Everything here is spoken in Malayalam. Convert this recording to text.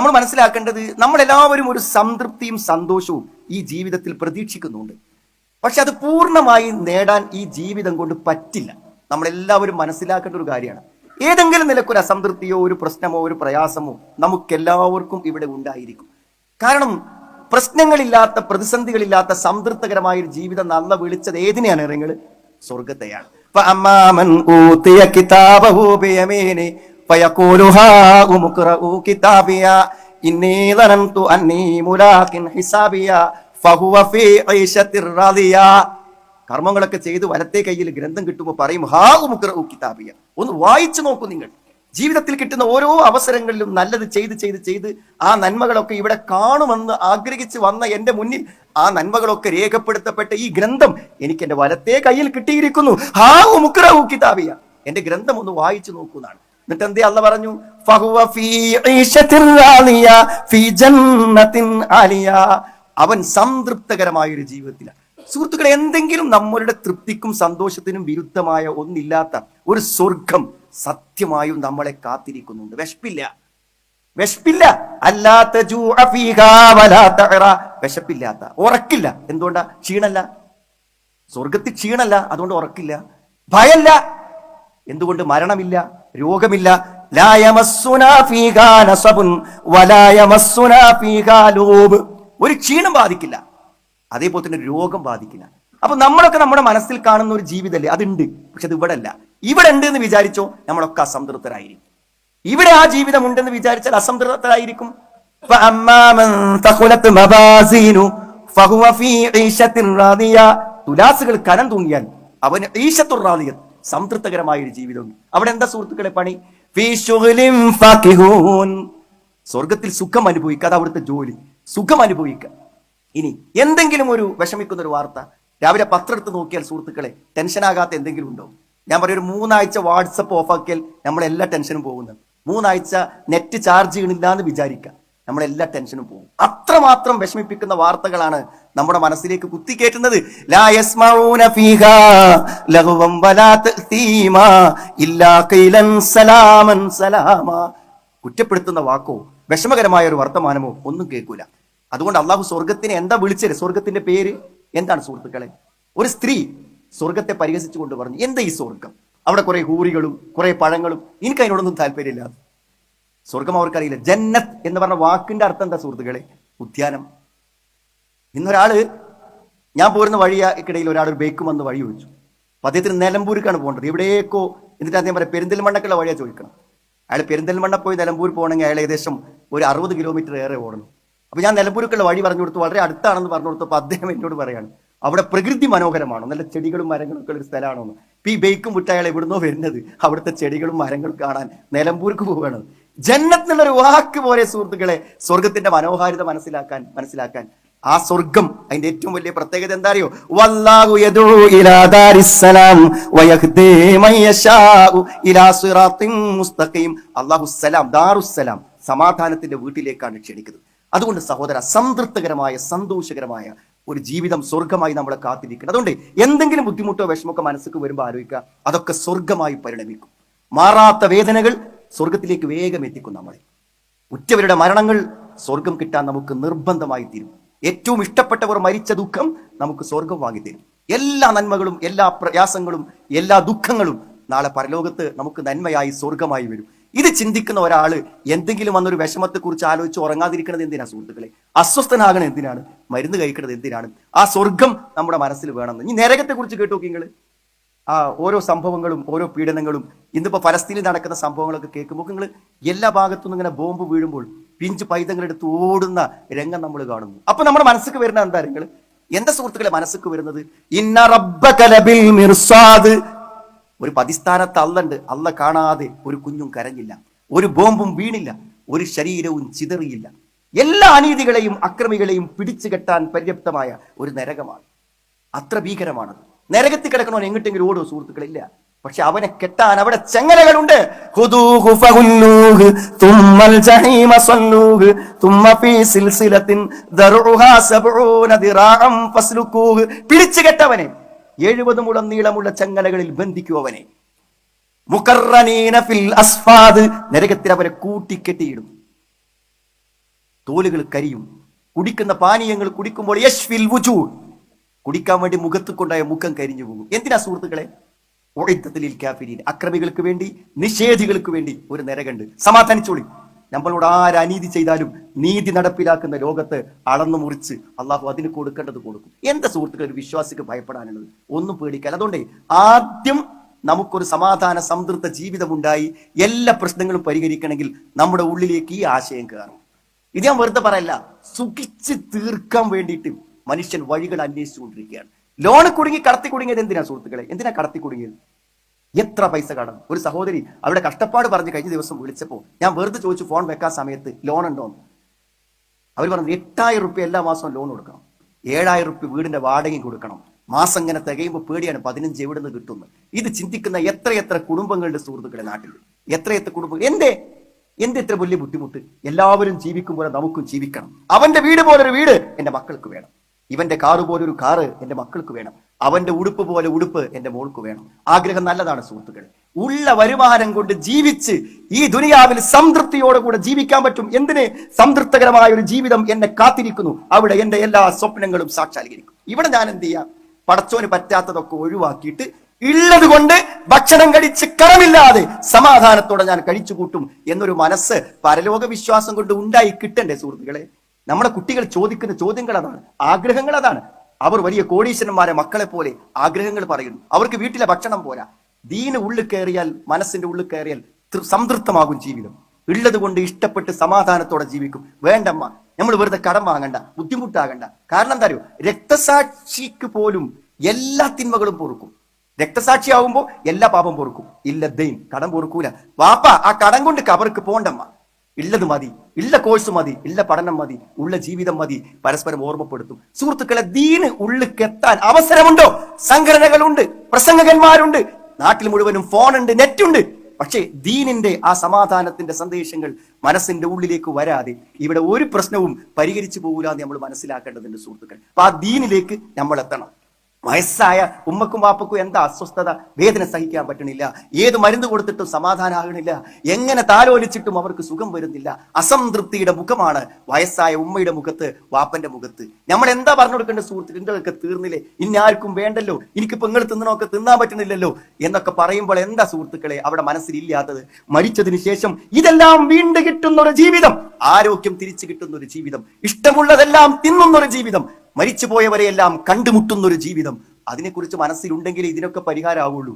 നമ്മൾ മനസ്സിലാക്കേണ്ടത്, നമ്മളെല്ലാവരും ഒരു സംതൃപ്തിയും സന്തോഷവും ഈ ജീവിതത്തിൽ പ്രതീക്ഷിക്കുന്നുണ്ട്. പക്ഷെ അത് പൂർണ്ണമായി നേടാൻ ഈ ജീവിതം കൊണ്ട് പറ്റില്ല. നമ്മളെല്ലാവരും മനസ്സിലാക്കേണ്ട ഒരു കാര്യമാണ്. ഏതെങ്കിലും നിലക്കൊരു അസംതൃപ്തിയോ ഒരു പ്രശ്നമോ ഒരു പ്രയാസമോ നമുക്കെല്ലാവർക്കും ഇവിടെ ഉണ്ടായിരിക്കും. കാരണം പ്രശ്നങ്ങളില്ലാത്ത, പ്രതിസന്ധികളില്ലാത്ത സംതൃപ്തകരമായ ഒരു ജീവിതം അല്ലാഹു വിളിച്ചത് ഏതിനെയാണ്? നിങ്ങൾ സ്വർഗത്തെയാണ്. കർമ്മങ്ങളൊക്കെ ചെയ്ത് വലത്തെ കയ്യിൽ ഗ്രന്ഥം കിട്ടുമ്പോൾ പറയും, കിതാബിയ, ഒന്ന് വായിച്ചു നോക്കൂ. നിങ്ങൾ ജീവിതത്തിൽ കിട്ടുന്ന ഓരോ അവസരങ്ങളിലും നല്ലത് ചെയ്ത് ചെയ്ത് ചെയ്ത് ആ നന്മകളൊക്കെ ഇവിടെ കാണുമെന്ന് ആഗ്രഹിച്ച് വന്ന എന്റെ മുന്നിൽ ആ നന്മകളൊക്കെ രേഖപ്പെടുത്തപ്പെട്ട ഈ ഗ്രന്ഥം എനിക്ക് എന്റെ വലത്തെ കയ്യിൽ കിട്ടിയിരിക്കുന്നു. കിതാബിയ, എന്റെ ഗ്രന്ഥം ഒന്ന് വായിച്ചു നോക്കൂ എന്നാണ്. എന്നിട്ട് എന്തേ അള്ളാഹ് പറഞ്ഞു, അവൻ സംതൃപ്തകരമായ ഒരു ജീവിതത്തിലാണ്. സുഹൃത്തുക്കളെ, എന്തെങ്കിലും നമ്മളുടെ തൃപ്തിക്കും സന്തോഷത്തിനും വിരുദ്ധമായ ഒന്നില്ലാത്ത ഒരു സ്വർഗം സത്യമായും നമ്മളെ കാത്തിരിക്കുന്നുണ്ട്. വിശപ്പില്ല, അല്ലാത്ത വിശപ്പില്ലാത്ത, ഉറക്കില്ല. എന്തുകൊണ്ടാ? ക്ഷീണല്ല. സ്വർഗത്തിൽ ക്ഷീണല്ല, അതുകൊണ്ട് ഉറക്കില്ല. ഭയല്ല, എന്തുകൊണ്ട്? മരണമില്ല, രോഗമില്ല. ഒരു ക്ഷീണം ബാധിക്കില്ല, അതേപോലെ തന്നെ രോഗം ബാധിക്കില്ല. അപ്പൊ നമ്മളൊക്കെ നമ്മുടെ മനസ്സിൽ കാണുന്ന ഒരു ജീവിതമല്ലേ, അതുണ്ട്. പക്ഷെ അത് ഇവിടെ അല്ല. ഇവിടെ ഉണ്ട് എന്ന് വിചാരിച്ചോ നമ്മളൊക്കെ അസംതൃപ്തരായിരിക്കും. ഇവിടെ ആ ജീവിതം ഉണ്ടെന്ന് വിചാരിച്ചാൽ അസംതൃപ്തരായിരിക്കും. തുലാസുകൾ കനം തൂങ്ങിയാൽ അവന് ഈശത്തുർ റാദിയ, സംതൃപ്തകരമായ ഒരു ജീവിതം. അവിടെ എന്താ സുഹൃത്തുക്കളെ പണി? സ്വർഗത്തിൽ സുഖം അനുഭവിക്കുക, അത് അവിടുത്തെ ജോലി, സുഖം അനുഭവിക്കുക. ഇനി എന്തെങ്കിലും ഒരു വിഷമിക്കുന്ന ഒരു വാർത്ത രാവിലെ പത്രം എടുത്ത് നോക്കിയാൽ സുഹൃത്തുക്കളെ ടെൻഷനാകാത്ത എന്തെങ്കിലും ഉണ്ടോ? ഞാൻ പറയും, ഒരു 3 ആഴ്ച വാട്സപ്പ് ഓഫാക്കിയാൽ നമ്മളെല്ലാ ടെൻഷനും പോകുന്നത്. 3 ആഴ്ച നെറ്റ് ചാർജ് ചെയ്യണില്ല എന്ന് വിചാരിക്കുക, നമ്മളെല്ലാ ടെൻഷനും പോകും. അത്രമാത്രം വിഷമിപ്പിക്കുന്ന വാർത്തകളാണ് നമ്മുടെ മനസ്സിലേക്ക് കുത്തിക്കേറ്റുന്നത്. കുറ്റപ്പെടുത്തുന്ന വാക്കോ വിഷമകരമായ ഒരു വർത്തമാനമോ ഒന്നും കേൾക്കൂല. അതുകൊണ്ട് അള്ളാഹു സ്വർഗത്തിനെ എന്താ വിളിച്ചത്? സ്വർഗത്തിന്റെ പേര് എന്താണ് സുഹൃത്തുക്കളെ? ഒരു സ്ത്രീ സ്വർഗത്തെ പരിഹസിച്ചുകൊണ്ട് പറഞ്ഞു, എന്താ ഈ സ്വർഗം? അവിടെ കുറെ ഹൂറികളും കുറെ പഴങ്ങളും, എനിക്ക് അതിനോടൊന്നും താല്പര്യമില്ല. സ്വർഗം അവർക്കറിയില്ല. ജന്നത്ത് എന്ന് പറഞ്ഞ വാക്കിന്റെ അർത്ഥം എന്താ സുഹൃത്തുക്കളെ? ഉദ്യാനം. ഇന്നൊരാള്, ഞാൻ പോരുന്ന വഴിക്കിടയിൽ ഒരാൾ ഒരു ബൈക്ക് വന്ന് വഴി ചോദിച്ചു. അപ്പൊ അദ്ദേഹത്തിന് നിലമ്പൂർക്കാണ് പോകേണ്ടത്, എവിടേക്കോ. എന്നിട്ട് അദ്ദേഹം പറയാം, പെരിന്തൽമണ്ണക്കുള്ള വഴിയാ ചോദിക്കണം. അയാൾ പെരിന്തൽമണ്ണ പോയി നിലമ്പൂർ പോകണമെങ്കിൽ അയാൾ ഏകദേശം ഒരു 60 കിലോമീറ്റർ ഏറെ ഓടണം. അപ്പൊ ഞാൻ നിലമ്പൂർക്കുള്ള വഴി പറഞ്ഞു കൊടുത്തു, വളരെ അടുത്താണെന്ന് പറഞ്ഞു കൊടുത്തപ്പോൾ അദ്ദേഹം എന്നോട് പറയാണ്, അവിടെ പ്രകൃതി മനോഹരമാണോ, നല്ല ചെടികളും മരങ്ങളും ഒക്കെ ഒരു സ്ഥലമാണോ എന്ന്. ഇപ്പൊ ഈ ബൈക്കും വിട്ട് അയാൾ എവിടുന്നോ വരുന്നത് അവിടുത്തെ ചെടികളും മരങ്ങളും കാണാൻ നിലമ്പൂർക്ക് പോവുകയാണ്. ജന്നത്ത് എന്നുള്ളൊരു വാക്ക് പോലെ സുഹൃത്തുക്കളെ സ്വർഗത്തിന്റെ മനോഹാരിത മനസ്സിലാക്കാൻ ആ സ്വർഗം, അതിന്റെ ഏറ്റവും വലിയ പ്രത്യേകത എന്താ അറിയോ? വല്ലാഹു യദൂ ഇലാ ദാരിസ്സലാം വയഹ്ദീ മൻ യശാഉ ഇലാ സിറാത്തിൻ മുസ്തഖീം. അല്ലാഹുസ്സലാം, ദാറുസ്സലാം, സമാധാനത്തിന്റെ വീട്ടിലേക്കാണ് ക്ഷണിക്കുന്നത്. അതുകൊണ്ട് സഹോദര, സംതൃപ്തകരമായ സന്തോഷകരമായ ഒരു ജീവിതം സ്വർഗമായി നമ്മളെ കാത്തിരിക്കണം. അതുകൊണ്ട് എന്തെങ്കിലും ബുദ്ധിമുട്ടോ വിഷമമൊക്കെ മനസ്സിലേക്ക് വരുമ്പോൾ ആലോചിക്കുക, അതൊക്കെ സ്വർഗമായി പരിണമിക്കും. മാറാത്ത വേദനകൾ സ്വർഗത്തിലേക്ക് വേഗം എത്തിക്കും നമ്മളെ. ഉറ്റവരുടെ മരണങ്ങൾ സ്വർഗം കിട്ടാൻ നമുക്ക് നിർബന്ധമായി തീരും. ഏറ്റവും ഇഷ്ടപ്പെട്ടവർ മരിച്ച ദുഃഖം നമുക്ക് സ്വർഗം വാങ്ങിത്തരും. എല്ലാ നന്മകളും എല്ലാ പ്രയാസങ്ങളും എല്ലാ ദുഃഖങ്ങളും നാളെ പരലോകത്ത് നമുക്ക് നന്മയായി സ്വർഗമായി വരും. ഇത് ചിന്തിക്കുന്ന ഒരാള് എന്തെങ്കിലും വന്നൊരു വിഷമത്തെ കുറിച്ച് ആലോചിച്ച് ഉറങ്ങാതിരിക്കുന്നത് എന്തിനാ സുഹൃത്തുക്കളെ? അസ്വസ്ഥനാകണം എന്തിനാണ്? മരുന്ന് കഴിക്കുന്നത് എന്തിനാണ്? ആ സ്വർഗം നമ്മുടെ മനസ്സിൽ വേണമെന്ന്. ഈ നരകത്തെ കുറിച്ച് കേട്ടു നോക്കി നിങ്ങൾ. ആ ഓരോ സംഭവങ്ങളും ഓരോ പീഡനങ്ങളും ഇന്നിപ്പോ പലസ്തീനിൽ നടക്കുന്ന സംഭവങ്ങളൊക്കെ കേൾക്കുമ്പോൾ നിങ്ങൾ എല്ലാ ഭാഗത്തുനിന്നും ഇങ്ങനെ ബോംബ് വീഴുമ്പോൾ പിഞ്ച് പൈതങ്ങളെടുത്ത് ഓടുന്ന രംഗം നമ്മൾ കാണുന്നു. അപ്പൊ നമ്മുടെ മനസ്സിക്ക് വരുന്ന എന്താ? നിങ്ങൾ എന്താ സുഹൃത്തുക്കളെ മനസ്സിക്ക് വരുന്നത്? ഇന്ന റബ്ബക ലബിൽ മിർസാദ്. ഒരു പതിസ്ഥാനത്ത് അള്ളണ്ട്, അള്ള കാണാതെ ഒരു കുഞ്ഞും കരഞ്ഞില്ല, ഒരു ബോംബും വീണില്ല, ഒരു ശരീരവും ചിതറിയില്ല. എല്ലാ അനീതികളെയും അക്രമികളെയും പിടിച്ചു കെട്ടാൻ പര്യാപ്തമായ ഒരു നരകമാണ്. അത്ര ഭീകരമാണത്. നരകത്തിൽ കിടക്കണോ എങ്ങോട്ടെങ്കിലും ഓടോ സുഹൃത്തുക്കളില്ല. പക്ഷെ അവനെ കെട്ടാൻ അവിടെ ചെങ്ങലകളുണ്ട്. പിടിച്ചു കെട്ടവനെ 70 മുഴം നീളമുള്ള ചങ്ങലകളിൽ ബന്ധിക്കൂ അവനെ. മുഖർറനീന ഫിൽ അസ്ഫാദ്, നരകത്തിൽ അവരെ കൂട്ടിക്കെട്ടിയിടും. തോലുകൾ കരിയും. കുടിക്കുന്ന പാനീയങ്ങൾ കുടിക്കുമ്പോൾ യശ്ഫിൽ വുജൂഹ്, കുടിക്കാൻ വേണ്ടി മുഖത്ത് കൊണ്ടായ മുഖം കരിഞ്ഞു പോകും. എന്തിനാ സുഹൃത്തുക്കളെ? ഉഇദ്ദത്തുൽ കാഫിരീൻ, അക്രമികൾക്ക് വേണ്ടി, നിഷേധികൾക്ക് വേണ്ടി ഒരു നരകണ്ട്. സമാധാനിച്ചോളി. നമ്മളോട് ആരനീതി ചെയ്താലും നീതി നടപ്പിലാക്കുന്ന ലോകത്ത് അളന്നു മുറിച്ച് അള്ളാഹു അതിന് കൊടുക്കേണ്ടത് കൊടുക്കും. എന്താ സുഹൃത്തുക്കൾ ഒരു വിശ്വാസിക്ക് ഭയപ്പെടാനുള്ളത്? ഒന്നും പേടിക്കാൻ. അതുകൊണ്ട് ആദ്യം നമുക്കൊരു സമാധാന സംതൃപ്ത ജീവിതം ഉണ്ടായി എല്ലാ പ്രശ്നങ്ങളും പരിഹരിക്കണമെങ്കിൽ നമ്മുടെ ഉള്ളിലേക്ക് ഈ ആശയം കയറും. ഇത് ഞാൻ വെറുതെ പറയല്ല, സുഖിച്ച് തീർക്കാൻ വേണ്ടിയിട്ട് മനുഷ്യൻ വഴികൾ അന്വേഷിച്ചുകൊണ്ടിരിക്കുകയാണ്. ലോണ് കുടുങ്ങി കടത്തി കുടുങ്ങിയത് എന്തിനാ സുഹൃത്തുക്കളെ? എന്തിനാ കടത്തി കുടുങ്ങിയത്? എത്ര പൈസ കടം? ഒരു സഹോദരി അവരുടെ കഷ്ടപ്പാട് പറഞ്ഞ് കഴിഞ്ഞ ദിവസം വിളിച്ചപ്പോൾ ഞാൻ വെറുതെ ചോദിച്ചു ഫോൺ വെക്കാൻ സമയത്ത് ലോൺ ഉണ്ടോന്ന്. അവർ പറഞ്ഞു 8000 റുപ്യ എല്ലാ മാസവും ലോൺ കൊടുക്കണം, 7000 റുപ്യ വീടിന്റെ വാടകയും കൊടുക്കണം. മാസം ഇങ്ങനെ തികയുമ്പോൾ പേടിയാണ് 15 എവിടെ നിന്ന് കിട്ടുന്നു. ഇത് ചിന്തിക്കുന്ന എത്രയെത്ര കുടുംബങ്ങളുടെ സുഹൃത്തുക്കളെ നാട്ടിൽ, എത്രയെത്ര കുടുംബങ്ങൾ. എന്റെ ഇത്ര വലിയ ബുദ്ധിമുട്ട്. എല്ലാവരും ജീവിക്കുമ്പോൾ നമുക്കും ജീവിക്കണം. അവന്റെ വീട് പോലൊരു വീട് എന്റെ മക്കൾക്ക് വേണം, ഇവന്റെ കാറ് പോലൊരു കാറ് എന്റെ മക്കൾക്ക് വേണം, അവന്റെ ഉടുപ്പ് പോലെ ഉടുപ്പ് എന്റെ മോൾക്ക് വേണം. ആഗ്രഹം നല്ലതാണ് സുഹൃത്തുക്കൾ. ഉള്ള വരുമാനം കൊണ്ട് ജീവിച്ച് ഈ ദുനിയാവിൽ സംതൃപ്തിയോടുകൂടെ ജീവിക്കാൻ പറ്റും. എന്തിന്? സംതൃപ്തകരമായ ഒരു ജീവിതം എന്നെ കാത്തിരിക്കുന്നു. അവിടെ എന്റെ എല്ലാ സ്വപ്നങ്ങളും സാക്ഷാത്കരിക്കും. ഇവിടെ ഞാൻ എന്ത് ചെയ്യാം? പടച്ചോന് പറ്റാത്തതൊക്കെ ഒഴിവാക്കിയിട്ട് ഉള്ളത് കൊണ്ട് ഭക്ഷണം കഴിച്ച് കടമില്ലാതെ സമാധാനത്തോടെ ഞാൻ കഴിച്ചു കൂട്ടും എന്നൊരു മനസ്സ് പരലോക വിശ്വാസം കൊണ്ട് ഉണ്ടായി കിട്ടണ്ടേ സുഹൃത്തുക്കളെ? നമ്മുടെ കുട്ടികൾ ചോദിക്കുന്ന ചോദ്യങ്ങൾ അതാണ്, ആഗ്രഹങ്ങൾ അതാണ്. അവർ വലിയ കോടീശ്വരന്മാരെ മക്കളെ പോലെ ആഗ്രഹങ്ങൾ പറയുന്നു. അവർക്ക് വീട്ടിലെ ഭക്ഷണം പോരാ. ദീന് ഉള്ളിൽ കയറിയാൽ, മനസ്സിന്റെ ഉള്ളിൽ കയറിയാൽ സംതൃപ്തമാകും ജീവിതം. ഉള്ളത് കൊണ്ട് ഇഷ്ടപ്പെട്ട് സമാധാനത്തോടെ ജീവിക്കും. വേണ്ടമ്മ, നമ്മൾ വെറുതെ കടം വാങ്ങണ്ട, ബുദ്ധിമുട്ടാകണ്ട. കാരണം എന്താ അറിയോ? രക്തസാക്ഷിക്ക് പോലും എല്ലാ തിന്മകളും പൊറുക്കും. രക്തസാക്ഷിയാവുമ്പോ എല്ലാ പാപം പൊറുക്കും. ഇല്ല ദൈൻ, കടം പൊറുക്കൂല. വാപ്പ ആ കടം കൊണ്ട് കബർക്ക് പോണ്ടമ്മ. ഉള്ളത് മതി, ഉള്ള കോഴ്സ് മതി, ഉള്ള പഠനം മതി, ഉള്ള ജീവിതം മതി. പരസ്പരം ഓർമ്മപ്പെടുത്തും. സുഹൃത്തുക്കളെ, ദീന് ഉള്ളിക്കെത്താൻ അവസരമുണ്ടോ? സംഘടനകളുണ്ട്, പ്രസംഗകന്മാരുണ്ട്, നാട്ടിൽ മുഴുവനും ഫോണുണ്ട്, നെറ്റുണ്ട്. പക്ഷേ ദീനിന്റെ ആ സമാധാനത്തിന്റെ സന്ദേശങ്ങൾ മനസ്സിന്റെ ഉള്ളിലേക്ക് വരാതെ ഇവിടെ ഒരു പ്രശ്നവും പരിഹരിച്ചു പോകൂല എന്ന് നമ്മൾ മനസ്സിലാക്കേണ്ടതുണ്ട് സുഹൃത്തുക്കൾ. അപ്പൊ ആ ദീനിലേക്ക് നമ്മൾ എത്തണം. വയസ്സായ ഉമ്മക്കും വാപ്പക്കും എന്താ അസ്വസ്ഥത, വേദന സഹിക്കാൻ പറ്റണില്ല, ഏത് മരുന്ന് കൊടുത്തിട്ടും സമാധാനമാകണില്ല, എങ്ങനെ താലോലിച്ചിട്ടും അവർക്ക് സുഖം വരുന്നില്ല. അസംതൃപ്തിയുടെ മുഖമാണ് വയസ്സായ ഉമ്മയുടെ മുഖത്ത്, വാപ്പന്റെ മുഖത്ത്. നമ്മൾ എന്താ പറഞ്ഞു കൊടുക്കേണ്ട സുഹൃത്തുക്കളൊക്കെ തീർന്നില്ലേ, ഇന്നാർക്കും വേണ്ടല്ലോ, എനിക്കിപ്പോ നിങ്ങൾ തിന്നണമൊക്കെ തിന്നാൻ പറ്റുന്നില്ലല്ലോ എന്നൊക്കെ പറയുമ്പോൾ എന്താ സുഹൃത്തുക്കളെ അവിടെ മനസ്സിലില്ലാത്തത്? മരിച്ചതിന് ശേഷം ഇതെല്ലാം വീണ്ടും കിട്ടുന്ന ഒരു ജീവിതം, ആരോഗ്യം തിരിച്ചു കിട്ടുന്ന ഒരു ജീവിതം, ഇഷ്ടമുള്ളതെല്ലാം തിന്നുന്ന ഒരു ജീവിതം, മരിച്ചുപോയവരെയെല്ലാം കണ്ടുമുട്ടുന്ന ഒരു ജീവിതം. അതിനെക്കുറിച്ച് മനസ്സിലുണ്ടെങ്കിൽ ഇതിനൊക്കെ പരിഹാരമാവുള്ളൂ.